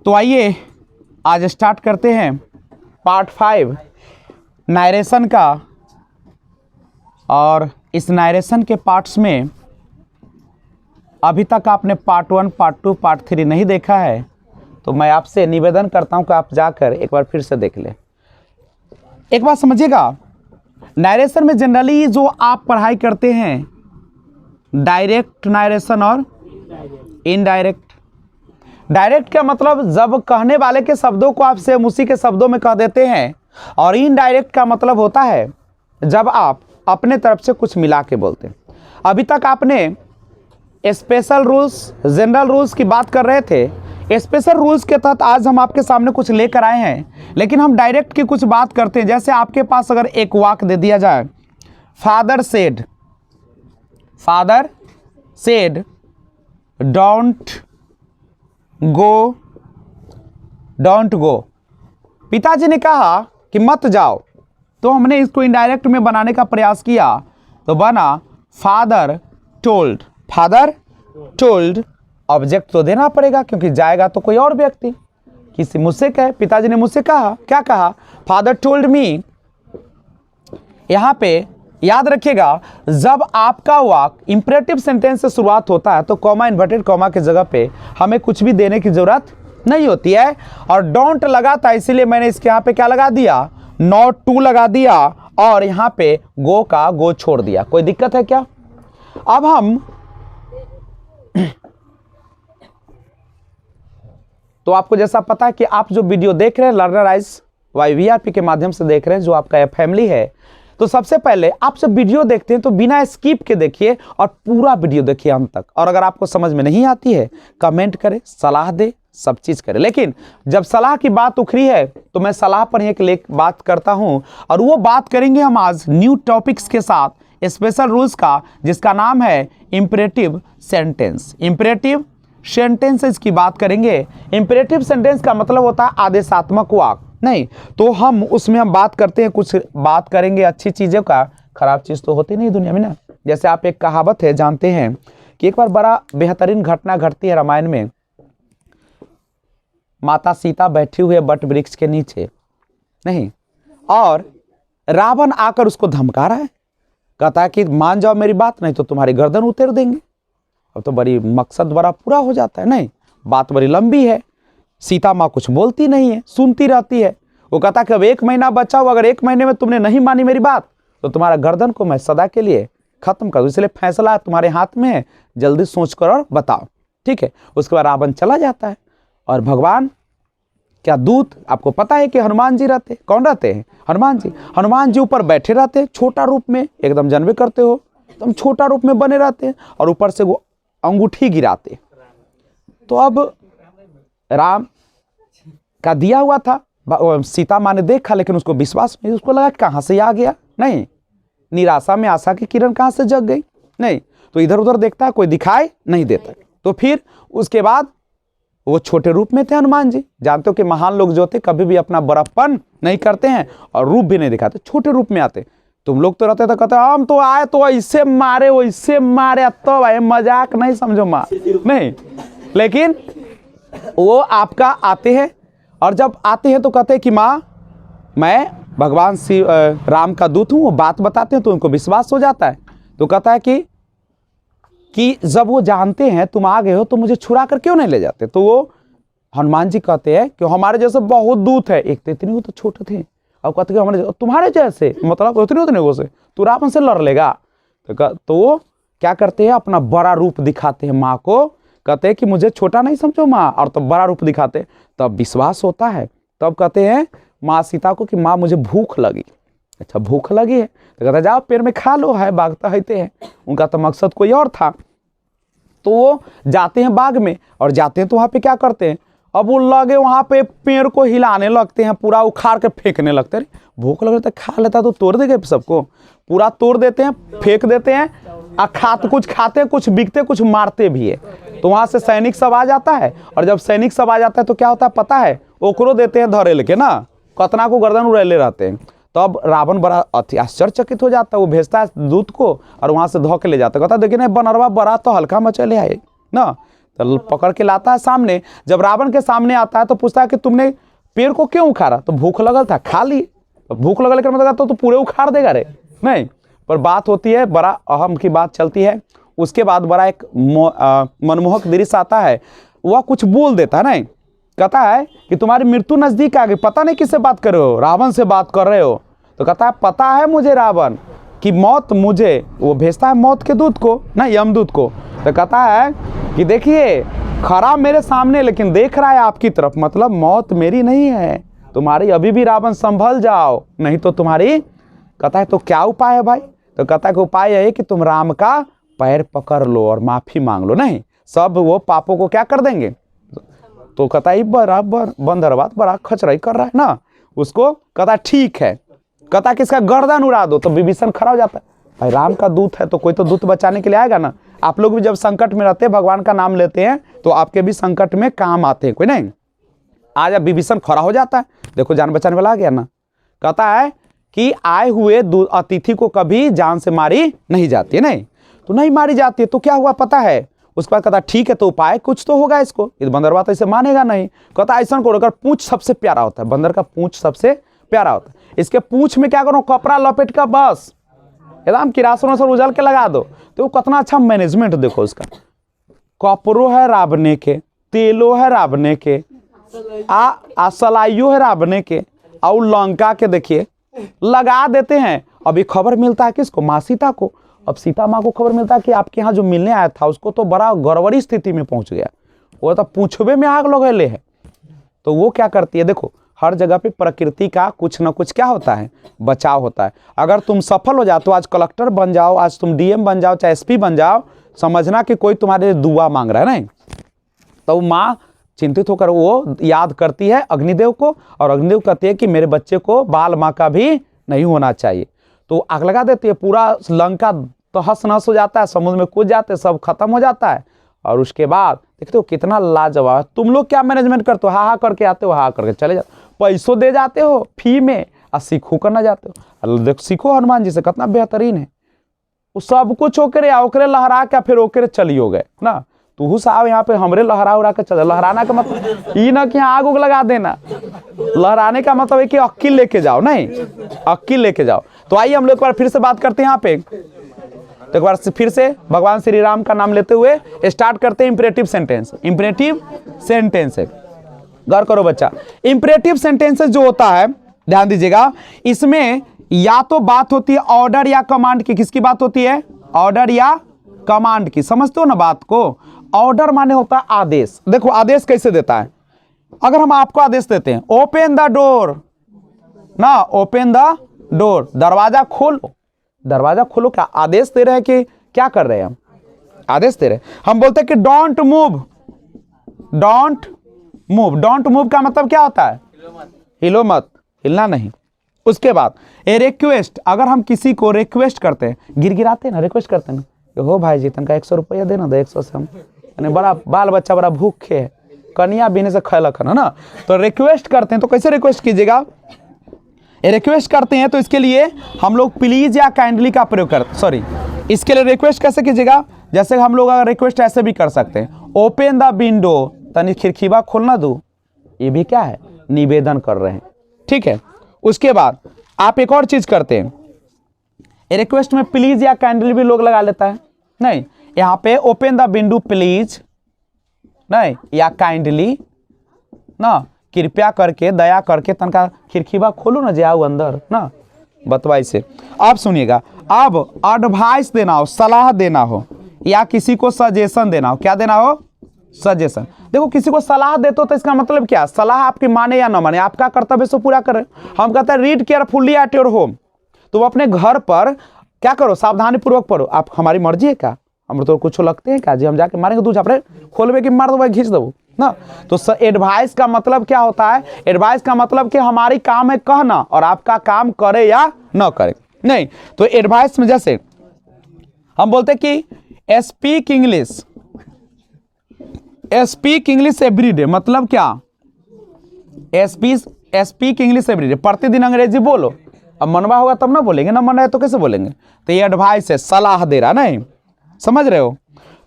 तो आइए आज स्टार्ट करते हैं पार्ट 5 नरेशन का। और इस नरेशन के पार्ट्स में अभी तक आपने पार्ट 1, पार्ट 2, पार्ट 3 नहीं देखा है तो मैं आपसे निवेदन करता हूं कि आप जाकर एक बार फिर से देख लें। एक बात समझिएगा, नरेशन में जनरली जो आप पढ़ाई करते हैं डायरेक्ट नरेशन और इनडायरेक्ट। डायरेक्ट का मतलब जब कहने वाले के शब्दों को आप सेम उसी के शब्दों में कह देते हैं, और इनडायरेक्ट का मतलब होता है जब आप अपने तरफ से कुछ मिला के बोलते हैं। अभी तक आपने स्पेशल रूल्स, जनरल रूल्स की बात कर रहे थे। स्पेशल रूल्स के तहत आज हम आपके सामने कुछ लेकर आए हैं, लेकिन हम डायरेक्ट की कुछ बात करते हैं। जैसे आपके पास अगर एक वाक्य दे दिया जाए, फादर सेड डोंट गो, पिताजी ने कहा कि मत जाओ, तो हमने इसको इनडायरेक्ट में बनाने का प्रयास किया तो बना फादर टोल्ड। ऑब्जेक्ट तो देना पड़ेगा क्योंकि जाएगा तो कोई और व्यक्ति, किसी मुझसे कहे, पिताजी ने मुझसे कहा, क्या कहा, फादर टोल्ड मी। यहां पे याद रखिएगा, जब आपका वाक्य इंपरेटिव सेंटेंस से शुरुआत होता है तो कॉमा, इन्वर्टेड कॉमा की जगह पे हमें कुछ भी देने की जरूरत नहीं होती है। और डोंट लगा था इसीलिए मैंने इसके यहाँ पे क्या लगा दिया, नॉट टू लगा दिया, और यहाँ पे गो का गो छोड़ दिया। कोई दिक्कत है क्या? अब हम तो आपको जैसा पता है कि आप जो वीडियो देख रहे हैं लर्नराइज YVRP के माध्यम से देख रहे हैं, जो आपका फैमिली है, तो सबसे पहले आप जब वीडियो देखते हैं तो बिना स्किप के देखिए और पूरा वीडियो देखिए अंत तक। और अगर आपको समझ में नहीं आती है कमेंट करें, सलाह दे, सब चीज करें। लेकिन जब सलाह की बात उखड़ी है तो मैं सलाह पर एक बात करता हूं, और वो बात करेंगे हम आज न्यू टॉपिक्स के साथ, स्पेशल रूल्स का, जिसका नाम है इंपरेटिव सेंटेंस। इंपरेटिव सेंटेंसेस की बात करेंगे। इंपरेटिव सेंटेंस का मतलब होता है आदेशात्मक वाक्य। नहीं तो हम उसमें हम बात करते हैं, कुछ बात करेंगे अच्छी चीज़ों का, खराब चीज़ तो होती नहीं दुनिया में ना। जैसे आप एक कहावत है जानते हैं कि एक बार बड़ा बेहतरीन घटना घटती है रामायण में। माता सीता बैठी हुई है बट वृक्ष के नीचे, नहीं, और रावण आकर उसको धमका रहा है, कहता है कि मान जाओ मेरी बात, नहीं तो तुम्हारी गर्दन उतेर देंगे। अब तो बड़ी मकसद बड़ा पूरा हो जाता है। नहीं, बात बड़ी लंबी है। सीता माँ कुछ बोलती नहीं है, सुनती रहती है। वो कहता कि अब 1 महीना बचा हो, अगर 1 महीने में तुमने नहीं मानी मेरी बात तो तुम्हारा गर्दन को मैं सदा के लिए खत्म कर दूं, इसलिए फैसला तुम्हारे हाथ में है, जल्दी सोच कर और बताओ। ठीक है। उसके बाद रावण चला जाता है और भगवान क्या दूत, आपको पता है कि हनुमान जी रहते, कौन रहते हैं, हनुमान जी ऊपर बैठे रहते, छोटा रूप में, एकदम जानवे करते हो, एकदम छोटा रूप में बने रहते हैं, और ऊपर से वो अंगूठी गिराते। तो अब राम का दिया हुआ था, सीता माँ ने देखा लेकिन उसको विश्वास नहीं, उसको लगा कहाँ से आ गया, नहीं, निराशा में आशा की किरण कहाँ से जग गई, नहीं, तो इधर उधर देखता है, कोई दिखाई नहीं देता। तो फिर उसके बाद वो छोटे रूप में थे हनुमान जी। जानते हो कि महान लोग जो थे कभी भी अपना बड़प्पन नहीं करते हैं और रूप भी नहीं दिखाते, छोटे रूप में आते। तुम लोग तो रहते तो कहते हम तो आए तो ऐसे मारे वैसे मारे, तो भाई मजाक नहीं समझो माँ, नहीं, लेकिन वो आपका आते हैं, और जब आते हैं तो कहते हैं कि माँ मैं भगवान श्री राम का दूत हूँ। वो बात बताते हैं तो उनको विश्वास हो जाता है। तो कहता है कि जब वो जानते हैं तुम आ गए हो तो मुझे छुड़ा कर क्यों नहीं ले जाते। तो वो हनुमान जी कहते हैं कि हमारे जैसे बहुत दूत है, एक तो इतने वो तो छोटे थे, अब कहते हैं हमारे तुम्हारे जैसे, मतलब उतने से तू रावण से लड़ लेगा। तो वो क्या करते हैं, अपना बड़ा रूप दिखाते हैं माँ को, कहते हैं कि मुझे छोटा नहीं समझो माँ, और तब बड़ा रूप दिखाते, तब विश्वास होता है। तब कहते हैं माँ सीता को कि माँ मुझे भूख लगी। अच्छा भूख लगी है, तो कहता जाओ पेड़ में खा लो, है बाग तो रहते हैं। उनका तो मकसद कोई और था। तो वो जाते हैं बाग में, और जाते हैं तो वहाँ पे क्या करते हैं, अब वो लगे वहाँ पे पेड़ को हिलाने लगते हैं, पूरा उखाड़ के फेंकने लगते हैं। भूख लग रहा था, खा लेता तो तोड़ देंगे सबको, पूरा तोड़ देते हैं, फेंक देते हैं, और कुछ खाते, कुछ बिकते, कुछ मारते भी है। तो वहाँ से सैनिक सब आ जाता है, और जब सैनिक सब आ जाता है तो क्या होता है पता है, ओकरो देते हैं धरे लेके ना, कतना को गर्दन उड़ेले रहते हैं। तो अब रावण बड़ा आश्चर्यचकित हो जाता है, वो भेजता है दूत को और वहाँ से धो के ले जाता है, कहता देखिए नहीं बनरवा बड़ा तो हल्का मचले आए ना। तो पकड़ के लाता है सामने। जब रावण के सामने आता है तो पूछता है कि तुमने पेड़ को क्यों उखाड़ा? तो भूख लगल था, खा ली। तो भूख लगल का मतलब तो पूरे उखाड़ देगा रे? नहीं। पर बात होती है, बड़ा अहम की बात चलती है। उसके बाद बड़ा एक मनमोहक दृश्य आता है। वह कुछ बोल देता है, नहीं, कहता है कि तुम्हारी मृत्यु नजदीक आ गई, पता नहीं किससे बात कर रहे हो, रावण से बात कर रहे हो। तो कहता है पता है मुझे रावण कि मौत मुझे, वो भेजता है मौत के दूत को ना, यमदूत को। तो कहता है कि देखिए खरा मेरे सामने लेकिन देख रहा है आपकी तरफ, मतलब मौत मेरी नहीं है, तुम्हारी अभी भी रावण संभल जाओ, नहीं तो तुम्हारी। कहता है तो क्या उपाय है भाई? तो कहता है कि उपाय है कि तुम राम का पैर पकड़ लो और माफी मांग लो, नहीं सब वो पापों को क्या कर देंगे। तो कहता है बराबर बंदरवात बड़ा खचराई कर रहा है ना उसको। कहता है ठीक है। कहता है कि इसका गर्दन उड़ा दो। तो विभीषण खड़ा हो जाता है, भाई राम का दूत है तो कोई तो दूत बचाने के लिए आएगा ना। आप लोग भी जब संकट में रहते हैं, भगवान का नाम लेते हैं तो आपके भी संकट में काम आते हैं, कोई नहीं। आज अब विभीषण खड़ा हो जाता है, देखो जान बचाने वाला आ गया ना। कहता है कि आए हुए अतिथि को कभी जान से मारी नहीं जाती है, नहीं तो नहीं मारी जाती है। तो क्या हुआ पता है? उसके बाद कहता ठीक है तो उपाय कुछ तो होगा इसको। इस बंदर तो इसे मानेगा नहीं। कहता ऐसा करो, अगर पूंछ सबसे प्यारा होता है, बंदर का पूंछ सबसे प्यारा होता है, इसके पूंछ में क्या करो, कपड़ा लपेट का बस एकदम किरासन उजल के लगा दो। तो कितना अच्छा मैनेजमेंट देखो उसका। कपड़ो है रावणे के, तेलो है रावणे के, सलाइयो है रावणे के, और लंका के देखिए लगा देते हैं। अभी खबर मिलता है किसको? माँ सीता को। अब सीता माँ को खबर मिलता है कि आपके यहाँ जो मिलने आया था उसको तो बड़ा गड़बड़ी स्थिति में पहुंच गया, वो तो पूछबे में आग लगेले है। तो वो क्या करती है, देखो हर जगह पे प्रकृति का कुछ ना कुछ क्या होता है, बचाव होता है। अगर तुम सफल हो जाओ तो आज कलेक्टर बन जाओ, आज तुम डीएम बन जाओ, चाहे एसपी बन जाओ, समझना कि कोई तुम्हारे दुआ मांग रहा है, नहीं। तो माँ चिंतित होकर वो याद करती है अग्निदेव को, और अग्निदेव कहती है कि मेरे बच्चे को बाल माँ का भी नहीं होना चाहिए। तो आग लगा देती है, पूरा लंका तहस नहस हो जाता है, समुद्र में कूद जाते, सब खत्म हो जाता है। और उसके बाद देखते हो कितना लाजवाब है। तुम लोग क्या मैनेजमेंट करते हो? हा करके आते हो, हा करके चले जाते, पैसों दे जाते हो फी में, और सीखो करना जाते हो। देख सीखो हनुमान जी से, कितना बेहतरीन है। वो सब कुछ ओकरे लहरा के फिर ओकरे चलियो गए ना। तू साहब यहाँ पे हमरे लहरा उड़ा के चल। लहराना का मतलब ये ना कि आग उग लगा देना, लहराने का मतलब है कि अक्ल लेके जाओ, नहीं अक्ल लेके जाओ। तो आइए हम लोग एक बार फिर से बात करते हैं यहाँ पे। तो एक बार फिर से भगवान श्री राम का नाम लेते हुए स्टार्ट करते हैं इंपरेटिव सेंटेंस। इंपरेटिव सेंटेंस है, गौर करो बच्चा। इंपरेटिव सेंटेंसेस जो होता है, ध्यान दीजिएगा, इसमें या तो बात होती है ऑर्डर या कमांड की। किसकी बात होती है? ऑर्डर या कमांड की। समझते हो ना बात को? ऑर्डर माने होता है आदेश। देखो आदेश कैसे देता है। अगर हम आपको आदेश देते हैं ओपन द डोर ना, ओपन द डोर, दरवाजा खोलो, दरवाजा खोलो, क्या आदेश दे रहे हैं कि क्या कर रहे हैं? हम आदेश दे रहे हैं। हम बोलते हैं कि don't move, don't move. Don't move का मतलब क्या होता है? हिलो मत, हिलना नहीं। उसके बाद ए रिक्वेस्ट, अगर हम किसी को रिक्वेस्ट करते हैं, गिड़गिड़ाते हैं ना, रिक्वेस्ट करते हैं ना, हो भाई जी तनका 100 रुपया देना, दो 100 से हम बड़ा बाल बच्चा बड़ा भूखे है, कन्या बिने से खैलक है ना। तो रिक्वेस्ट करते हैं, तो कैसे रिक्वेस्ट कीजिएगा? रिक्वेस्ट करते हैं तो इसके लिए हम लोग प्लीज या काइंडली का प्रयोग करते, सॉरी, इसके लिए रिक्वेस्ट कैसे कीजिएगा? जैसे हम लोग अगर रिक्वेस्ट ऐसे भी कर सकते हैं, ओपन द विंडो, तनी खिड़कीवा खोलना दो, ये भी क्या है? निवेदन कर रहे हैं, ठीक है। उसके बाद आप एक और चीज करते हैं, रिक्वेस्ट में प्लीज या काइंडली भी लोग लगा लेता है, नहीं, यहाँ पे ओपन द विंडो प्लीज नहीं, या काइंडली ना, कृपया करके, दया करके तनका खिड़कीवा खोलो ना, जाओ अंदर ना, बतवाई से। आप सुनिएगा, अब एडवाइस देना हो, सलाह देना हो, या किसी को सजेशन देना हो, क्या देना हो? सजेशन। देखो किसी को सलाह देते हो तो इसका मतलब क्या? सलाह आपकी माने या ना माने, आपका कर्तव्य से पूरा करें। हम कहते हैं read carefully at your home, तुम अपने घर पर क्या करो? सावधानी पूर्वक पढ़ो। आप हमारी मर्जी है क्या? हम तो कुछ लगते हैं क्या जी हम जाके मारेंगे दूध अपने खोलवे की मार दो, घींच दो ना। तो एडवाइस का मतलब क्या होता है? एडवाइस का मतलब कि हमारी काम है कहना, और आपका काम करे या न करे, नहीं। तो एडवाइस में जैसे हम बोलते कि speak English, speak English everyday, मतलब क्या? स्पीक इंग्लिश एवरीडे, प्रतिदिन अंग्रेजी बोलो। अब मनवा होगा तब ना बोलेंगे, ना मन है तो कैसे बोलेंगे? तो ये एडवाइस है, सलाह दे रहा, नहीं समझ रहे हो?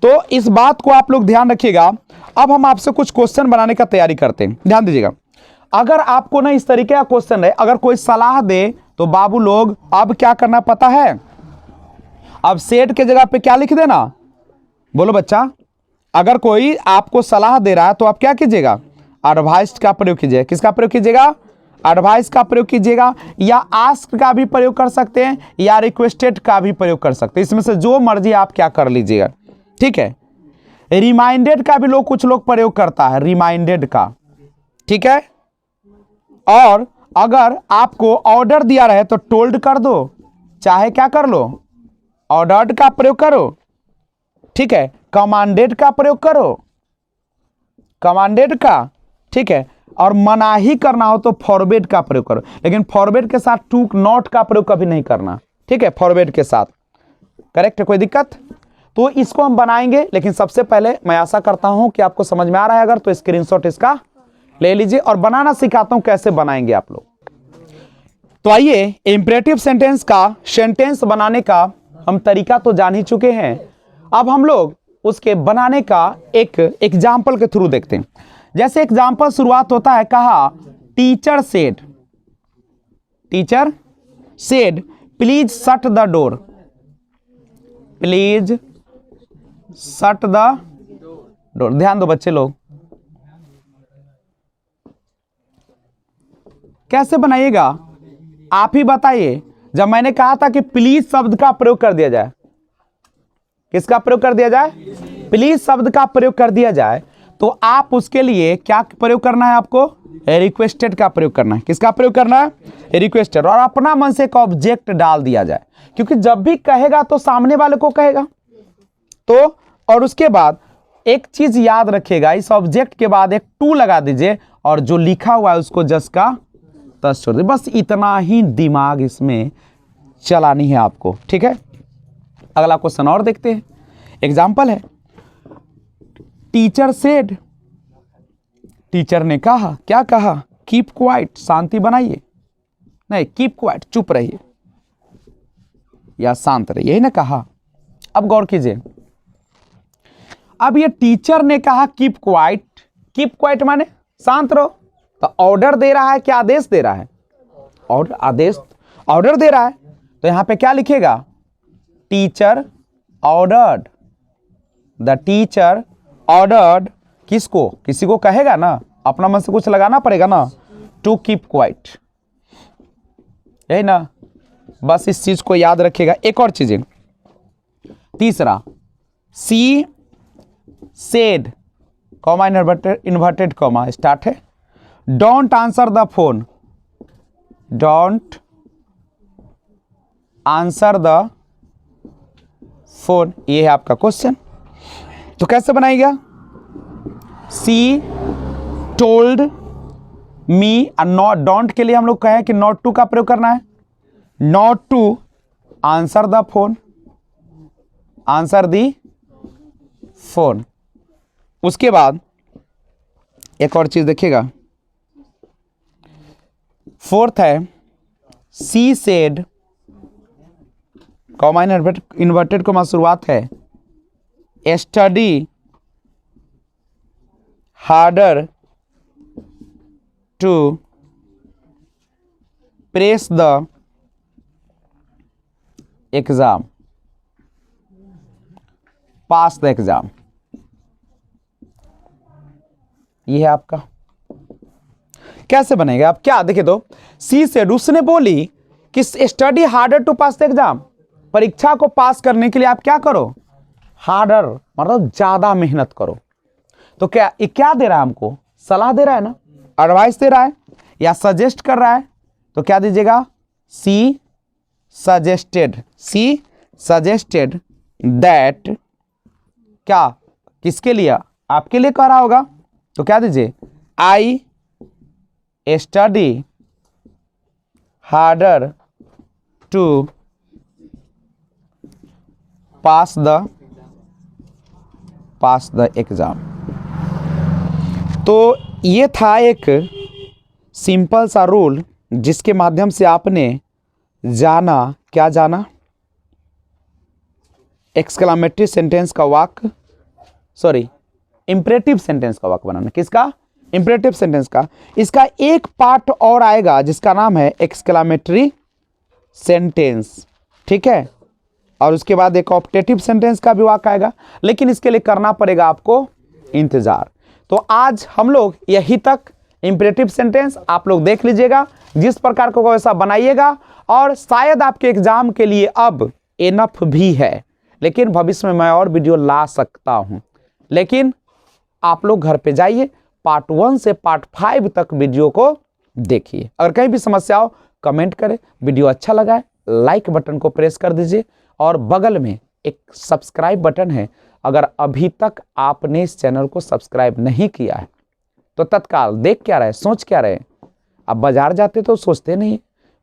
तो इस बात को आप लोग ध्यान रखिएगा। अब हम आपसे कुछ क्वेश्चन बनाने का तैयारी करते हैं, ध्यान दीजिएगा। अगर आपको ना इस तरीके का क्वेश्चन है, अगर कोई सलाह दे तो बाबू लोग अब क्या करना पता है, अब सेड के जगह पे क्या लिख देना, बोलो बच्चा। अगर कोई आपको सलाह दे रहा है तो आप क्या कीजिएगा, एडवाइस का प्रयोग कीजिएगा। किसका प्रयोग कीजिएगा, एडवाइस का प्रयोग कीजिएगा, या आस्क का भी प्रयोग कर सकते हैं, या रिक्वेस्टेड का भी प्रयोग कर सकते हैं। इसमें से जो मर्जी आप क्या कर लीजिएगा, ठीक है। रिमाइंडेड का भी लोग, कुछ लोग प्रयोग करता है, रिमाइंडेड का, ठीक है। और अगर आपको ऑर्डर दिया रहे तो टोल्ड कर दो, चाहे क्या कर लो, ऑर्डर्ड का प्रयोग करो, ठीक है। कमांडेड का प्रयोग करो, कमांडेड का, ठीक है। और मनाही करना हो तो फॉरवर्ड का प्रयोग करो, लेकिन फॉरवर्ड के साथ टू नॉट का प्रयोग कभी नहीं करना, ठीक है। फॉरवर्ड के साथ, करेक्ट है, कोई दिक्कत। तो इसको हम बनाएंगे, लेकिन सबसे पहले मैं आशा करता हूं कि आपको समझ में आ रहा है। अगर तो स्क्रीनशॉट इसका ले लीजिए और बनाना सिखाता हूं कैसे बनाएंगे आप लोग। तो आइए, इंपरेटिव सेंटेंस का सेंटेंस बनाने का हम तरीका तो जान ही चुके हैं। अब हम लोग उसके बनाने का एक एग्जाम्पल के थ्रू देखते हैं। जैसे एग्जाम्पल शुरुआत होता है, कहा teacher said, teacher said please shut the door, please shut the door. ध्यान दो बच्चे लोग, कैसे बनाइएगा आप ही बताइए। जब मैंने कहा था कि प्लीज शब्द का प्रयोग कर दिया जाए, किसका प्रयोग कर दिया जाए, प्लीज शब्द का प्रयोग कर दिया जाए, तो आप उसके लिए क्या प्रयोग करना है, आपको रिक्वेस्टेड का प्रयोग करना है। किसका प्रयोग करना है, रिक्वेस्टेड। और अपना मन से एक ऑब्जेक्ट डाल दिया जाए, क्योंकि जब भी कहेगा तो सामने वाले को कहेगा। तो और उसके बाद एक चीज याद रखिएगा, इस ऑब्जेक्ट के बाद एक टू लगा दीजिए और जो लिखा हुआ है उसको जस का तस छोड़ दीजिए। बस इतना ही दिमाग इसमें चलानी है आपको, ठीक है। अगला क्वेश्चन और देखते हैं। एग्जाम्पल है, टीचर सेड, टीचर ने कहा, क्या कहा, कीप क्वाइट, शांति बनाइए, नहीं कीप क्वाइट, चुप रहिए या शांत रहिए, यही ना कहा। अब गौर कीजिए, अब ये टीचर ने कहा कीप क्वाइट, कीप क्वाइट माने शांत रहो, तो ऑर्डर दे रहा है, क्या आदेश दे रहा है, और आदेश, ऑर्डर दे रहा है। तो यहां पे क्या लिखेगा, teacher ordered, the teacher ordered, किसको, किसी को कहेगा ना, अपना मन से कुछ लगाना पड़ेगा ना, टू कीप क्वाइट, यही ना। बस इस चीज को याद रखिएगा। एक और चीजें, तीसरा, she said, comma inverted comma start है, don't answer the phone, don't answer the phone, ये है आपका क्वेश्चन। तो कैसे बनाएगा, she told me, not, don't के लिए हम लोग कहें कि नॉट टू का प्रयोग करना है, not to answer the phone, answer the phone. उसके बाद एक और चीज देखिएगा, फोर्थ है, she said, comma inverted comma शुरुआत है, study harder to press the exam, pass the exam, ये है आपका। कैसे बनेगा, आप क्या देखिए, तो सी सेड, उसने बोली कि study harder to pass the exam, परीक्षा को पास करने के लिए आप क्या करो, हार्डर मतलब ज्यादा मेहनत करो। तो क्या ये क्या दे रहा है हमको, सलाह दे रहा है ना, एडवाइस दे रहा है या सजेस्ट कर रहा है। तो क्या दीजिएगा, सी सजेस्टेड, सी सजेस्टेड दैट, क्या किसके लिए, आपके लिए कह रहा होगा, तो क्या दीजिए, I study harder to pass the exam. तो ये था एक सिंपल सा रूल जिसके माध्यम से आपने जाना, क्या जाना, एक्सक्लामेटरी सेंटेंस का वाक्य सॉरी इंपरेटिव सेंटेंस का वाक्य बनाना। किसका? इंपरेटिव सेंटेंस का। इसका एक पार्ट और आएगा जिसका नाम है एक्सक्लामेटरी सेंटेंस, ठीक है। और उसके बाद एक ऑप्टेटिव सेंटेंस का भी वाक्य आएगा, लेकिन इसके लिए करना पड़ेगा आपको इंतजार। तो आज हम लोग यही तक इंपरेटिव सेंटेंस आप लोग देख लीजिएगा, जिस प्रकार को वैसा बनाइएगा, और शायद आपके एग्जाम के लिए अब इनफ भी है, लेकिन भविष्य में मैं और वीडियो ला सकता हूं। लेकिन आप लोग घर पे जाइए, पार्ट 1 से पार्ट 5 तक वीडियो को देखिए। अगर कहीं भी समस्या हो कमेंट करें। वीडियो अच्छा लगा है लाइक बटन को प्रेस कर दीजिए, और बगल में एक सब्सक्राइब बटन है। अगर अभी तक आपने इस चैनल को सब्सक्राइब नहीं किया है तो तत्काल देख क्या रहे, सोच क्या रहे। अब बाजार जाते तो सोचते नहीं,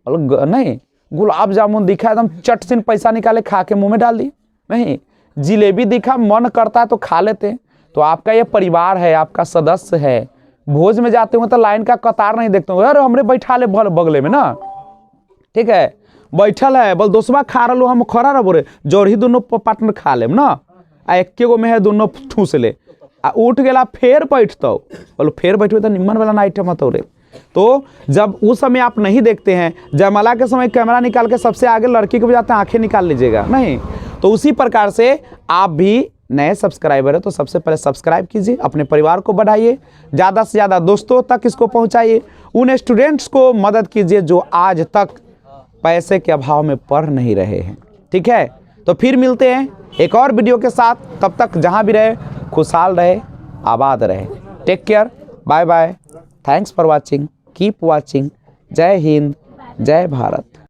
नहीं गुलाब जामुन दिखा एकदम चट से पैसा निकाले खा के मुंह में डाल दिए, नहीं जिलेबी दिखा मन करता है तो खा लेते हैं। तो आपका ये परिवार है, आपका सदस्य है, भोज में जाते हो तो लाइन का कतार नहीं देखते हो, अरे हमरे बैठा ले बगले में ना, ठीक है, बैठल है बल दोस्तवा खा रहा हम खड़ा रह बोरे जोड़ ही दोनों पार्टनर खा लेम ना, आ एक गो में है दोनों ठूस ले, आ उठ गया फिर बैठता बोलो फिर बैठे तो निम्न वाला ना आइटम हतो रे। तो जब उस समय आप नहीं देखते हैं, जयमाला के समय कैमरा निकाल के सबसे आगे लड़की को बजाते हैं, आंखें निकाल लीजिएगा, नहीं तो उसी प्रकार से आप भी नए सब्सक्राइबर है तो सबसे पहले सब्सक्राइब कीजिए, अपने परिवार को बढ़ाइए, ज़्यादा से ज़्यादा दोस्तों तक इसको पहुंचाइए, उन स्टूडेंट्स को मदद कीजिए जो आज तक पैसे के अभाव में पढ़ नहीं रहे हैं, ठीक है। तो फिर मिलते हैं एक और वीडियो के साथ, तब तक जहां भी रहे खुशहाल रहे, आबाद रहे। Take care, bye bye, thanks for watching, keep watching. जय हिंद, जय भारत।